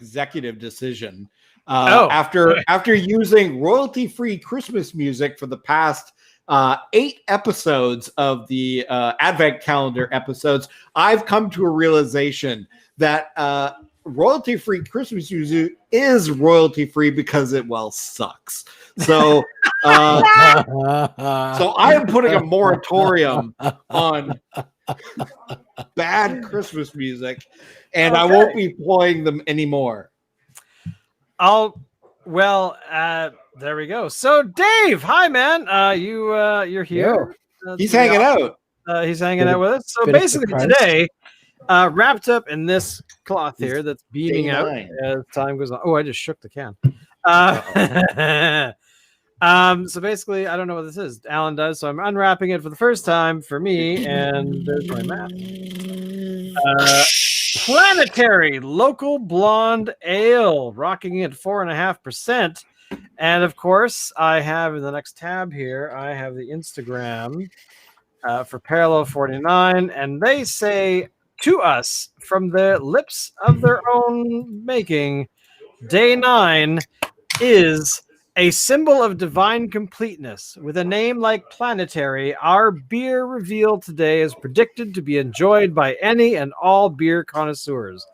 executive decision. After using royalty-free Christmas music for the past 8 episodes of the Advent Calendar episodes, I've come to a realization that royalty-free Christmas music is royalty-free because it sucks. So, so I am putting a moratorium on bad Christmas music, and I won't be playing them anymore. There we go. So, Dave, hi, man. You're here. He's hanging out. He's hanging out with us. So basically, today, wrapped up in this cloth here that's beaming out as time goes on. Oh, I just shook the can. So basically, I don't know what this is. Alan does, so I'm unwrapping it for the first time for me, and there's my map. Planetary Local Blonde Ale, rocking at 4.5%. And of course, I have in the next tab here, I have the Instagram for Parallel 49, and they say to us from the lips of their own making, Day 9 is a symbol of divine completeness. With a name like Planetary, our beer revealed today is predicted to be enjoyed by any and all beer connoisseurs.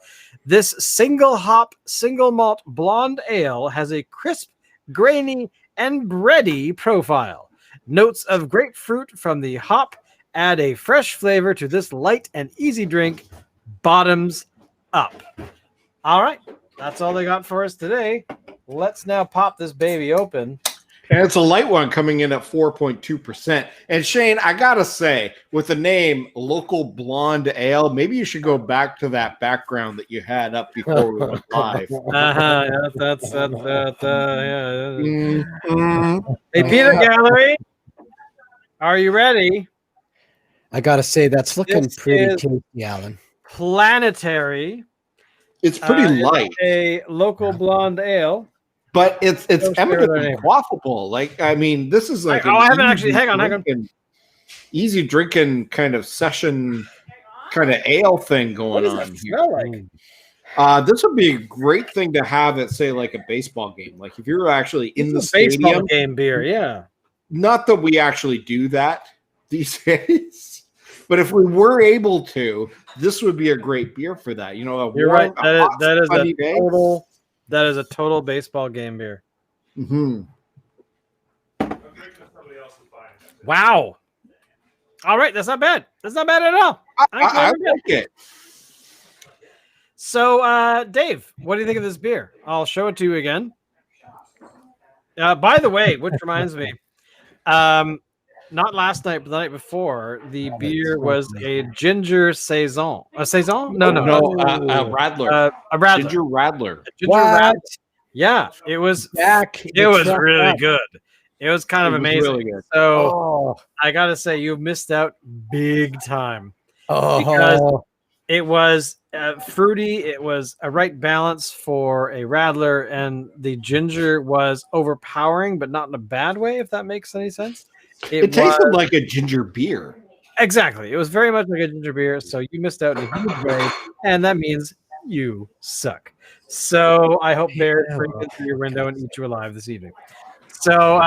This single hop, single malt blonde ale has a crisp, grainy, and bready profile. Notes of grapefruit from the hop add a fresh flavor to this light and easy drink. Bottoms up. All right, that's all they got for us today. Let's now pop this baby open. And it's a light one coming in at 4.2%. And Shane, I gotta say, with the name Local Blonde Ale, maybe you should go back to that background that you had up before we went live. Yeah. Hey, Peanut Gallery, are you ready? I gotta say, that's looking pretty tasty, Alan. Planetary. It's pretty light. A local blonde ale. But it's eminently quaffable. Like, I mean, this is like I haven't actually. Hang on. Easy drinking kind of session, kind of ale thing going on here. Like? This would be a great thing to have at, say, like a baseball game. Like if you're actually in the stadium, baseball game beer, yeah. Not that we actually do that these days, but if we were able to, this would be a great beer for that. You know, you're right. That is a total baseball game beer. Mm-hmm. Wow. All right, that's not bad. That's not bad at all. I like it. So, Dave, what do you think of this beer? I'll show it to you again. By the way, which reminds me, not last night, but the night before, the beer was a ginger saison. A saison? No. A Radler. A Radler. Ginger Radler. Radler. Yeah, it was. It was really good. It was kind of amazing. Really good. So I gotta say, you missed out big time because it was fruity. It was a right balance for a Radler, and the ginger was overpowering, but not in a bad way. If that makes any sense. It tasted like a ginger beer. Exactly. It was very much like a ginger beer. So you missed out in a huge way, and that means you suck. So I hope Bear breaks into your window and eat you alive this evening. So,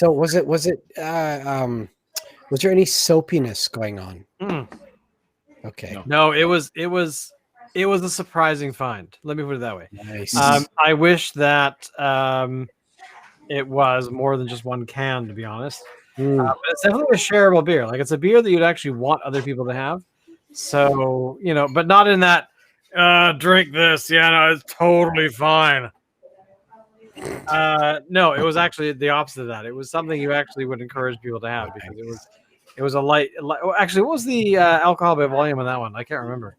was there any soapiness going on? Okay. No, it was a surprising find. Let me put it that way. Nice. I wish that it was more than just one can, to be honest. But it's definitely a shareable beer. Like, it's a beer that you'd actually want other people to have. So, you know, but not in that drink this. Yeah, no, it's totally fine. No, it was actually the opposite of that. It was something you actually would encourage people to have because it was a light. Actually, what was the alcohol by volume on that one? I can't remember.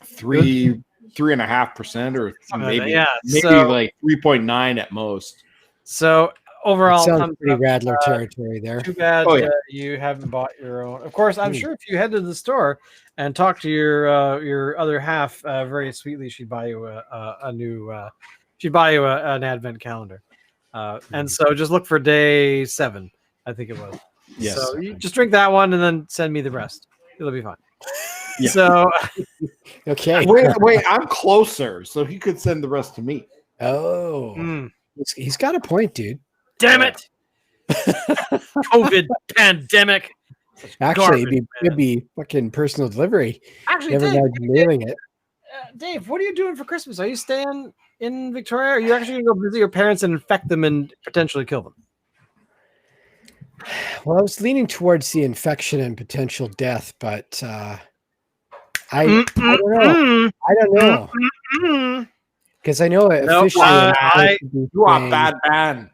3.5% or maybe like 3.9 at most. So overall, sounds pretty Radler territory there. Too bad you haven't bought your own. Of course, I'm sure if you head to the store and talk to your other half, very sweetly, she'd buy you a new. She'd buy you an advent calendar. And so just look for day 7, I think it was. Yes. So you just drink that one and then send me the rest. It'll be fine. Yeah. So Okay. Wait, I'm closer, so he could send the rest to me. Oh, he's got a point, dude. damn it. COVID pandemic. Actually, Garbage, it'd be fucking personal delivery. Actually, Never mind mailing it. Dave, what are you doing for Christmas? Are you staying in Victoria? Or are you actually going to go visit your parents and infect them and potentially kill them? Well, I was leaning towards the infection and potential death, but I don't know. I don't know. Because I know officially you are a bad man.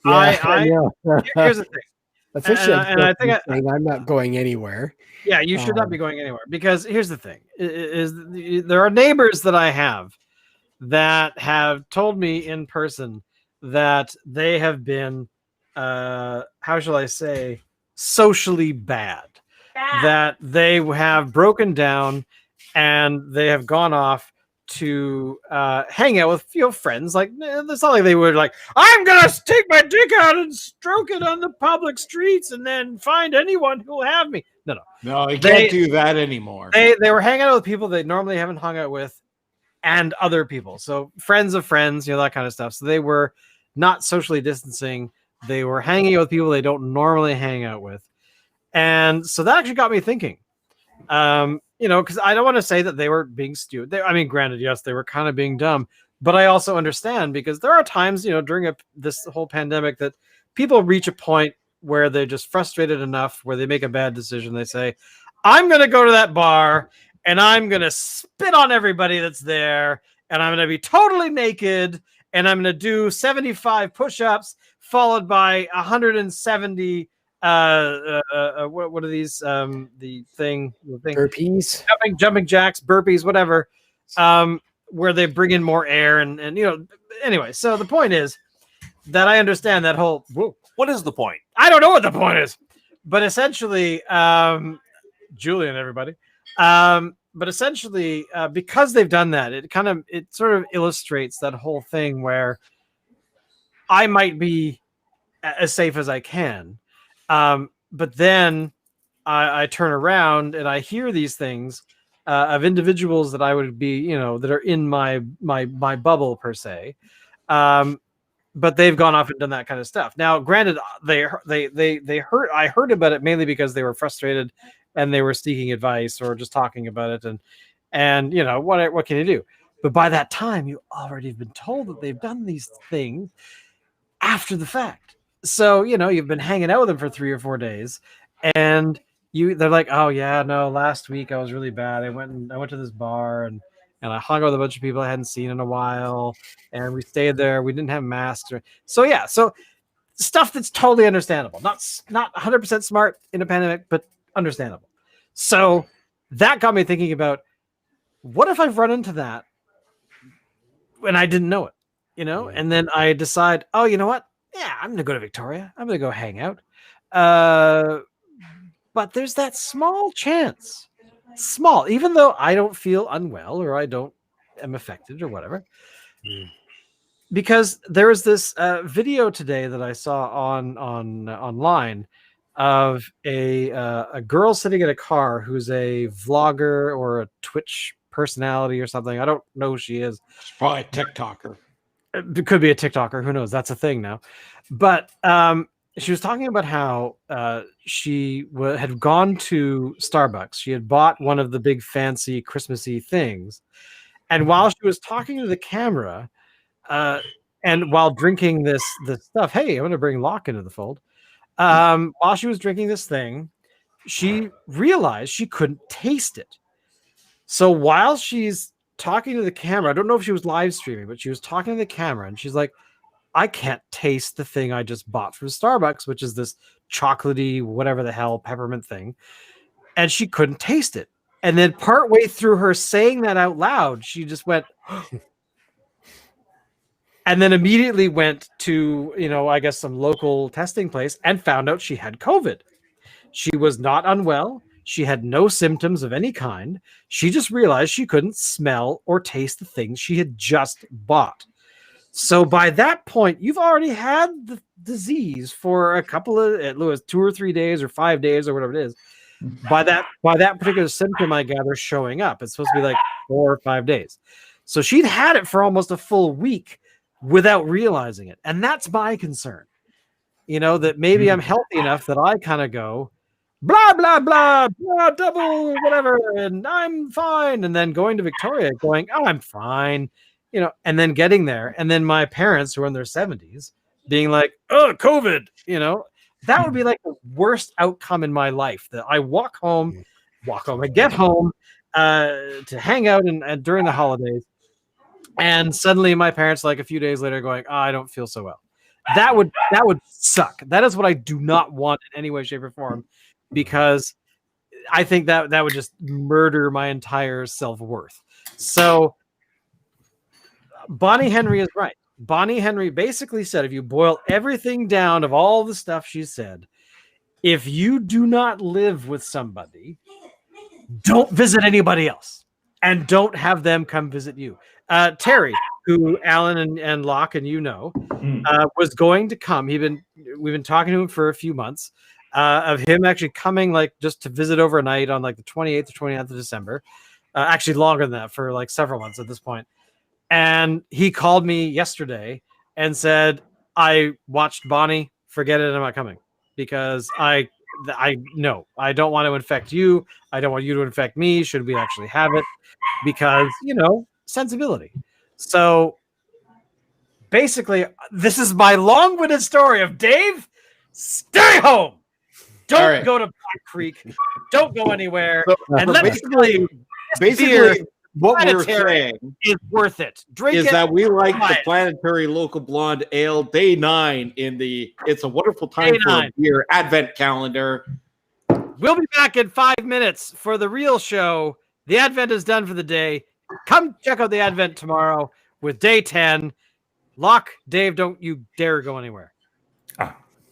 Yeah, here's the thing. Officially, and I think I'm not going anywhere. Yeah, you should not be going anywhere, because here's the thing: is there are neighbors that I have that have told me in person that they have been, how shall I say, socially bad. That they have broken down and they have gone off to hang out with friends. Like, it's not like they were like, I'm gonna take my dick out and stroke it on the public streets and then find anyone who'll have me. No, you can't do that anymore. They were hanging out with people they normally haven't hung out with, and other people. So friends of friends, that kind of stuff. So they were not socially distancing. They were hanging out with people they don't normally hang out with. And so that actually got me thinking, because I don't want to say that they were being stupid. Granted, yes, they were kind of being dumb, but I also understand, because there are times, during this whole pandemic, that people reach a point where they're just frustrated enough where they make a bad decision. They say, I'm going to go to that bar and I'm going to spit on everybody that's there, and I'm going to be totally naked, and I'm going to do 75 push-ups followed by 170 what are these the thing burpees, jumping jacks, burpees, whatever, where they bring in more air and anyway. So the point is that I understand that whole what is the point? I don't know what the point is, but essentially Julian, everybody, but essentially because they've done that, it sort of illustrates that whole thing where I might be as safe as I can. But then I turn around and I hear these things of individuals that I would be, that are in my bubble per se. But they've gone off and done that kind of stuff. Now, granted, they heard. I heard about it mainly because they were frustrated and they were seeking advice or just talking about it. And what can you do? But by that time, you already have been told that they've done these things after the fact. So, you've been hanging out with them for 3 or 4 days, and they're like, oh yeah, no, last week I was really bad. I went to this bar and I hung out with a bunch of people I hadn't seen in a while, and we stayed there. We didn't have masks. So stuff that's totally understandable. Not 100% smart in a pandemic, but understandable. So that got me thinking about, what if I've run into that when I didn't know it, and then I decide, oh, you know what? Yeah, I'm going to go to Victoria. I'm going to go hang out. But there's that small chance, even though I don't feel unwell or I am affected or whatever. Because there was this video today that I saw online of a girl sitting in a car who's a vlogger or a Twitch personality or something. I don't know who she is. She's probably a TikToker. It could be a TikToker. Who knows? That's a thing now. But she was talking about how she had gone to Starbucks. She had bought one of the big fancy Christmassy things. And while she was talking to the camera and while drinking this stuff, hey, I'm going to bring Locke into the fold. While she was drinking this thing, she realized she couldn't taste it. So while she's talking to the camera, I don't know if she was live streaming, but she was talking to the camera and she's like, I can't taste the thing I just bought from Starbucks, which is this chocolatey, whatever the hell, peppermint thing. And she couldn't taste it. And then partway through her saying that out loud, she just went, and then immediately went to, I guess some local testing place and found out she had COVID. She was not unwell. She had no symptoms of any kind. She just realized she couldn't smell or taste the things she had just bought. So by that point, you've already had the disease for a couple of, at least 2 or 3 days or 5 days or whatever it is. by that particular symptom, I gather, showing up. It's supposed to be like 4 or 5 days. So she'd had it for almost a full week without realizing it. And that's my concern. That maybe I'm healthy enough that I kind of go, blah, blah, blah, blah, double, whatever, and I'm fine. And then going to Victoria going, oh, I'm fine, and then getting there. And then my parents who are in their 70s being like, oh, COVID, that would be like the worst outcome in my life, that I walk home, I get home to hang out and during the holidays. And suddenly my parents, like a few days later, going, oh, I don't feel so well. That would suck. That is what I do not want in any way, shape, or form, because I think that would just murder my entire self-worth. So Bonnie Henry is right. Bonnie Henry basically said, if you boil everything down of all the stuff she said, if you do not live with somebody, don't visit anybody else and don't have them come visit you. Terry, who Alan and Locke and was going to come. We've been talking to him for a few months of him actually coming, like, just to visit overnight on like the 28th or 29th of December. Actually longer than that, for like several months at this point. And he called me yesterday and said, I watched Bonnie, forget it, I'm not coming, because I don't want to infect you. I don't want you to infect me. Should we actually have it? Because, sensibility. So basically, this is my long-winded story of Dave, stay home. Don't go to Black Creek. Don't go anywhere. And basically what we're saying is worth it. Drink is it, that we like the Planetary Local Blonde Ale Day 9 in the It's a Wonderful Time for a Beer Advent calendar. We'll be back in 5 minutes for the real show. The Advent is done for the day. Come check out the Advent tomorrow with Day 10. Locke, Dave, don't you dare go anywhere.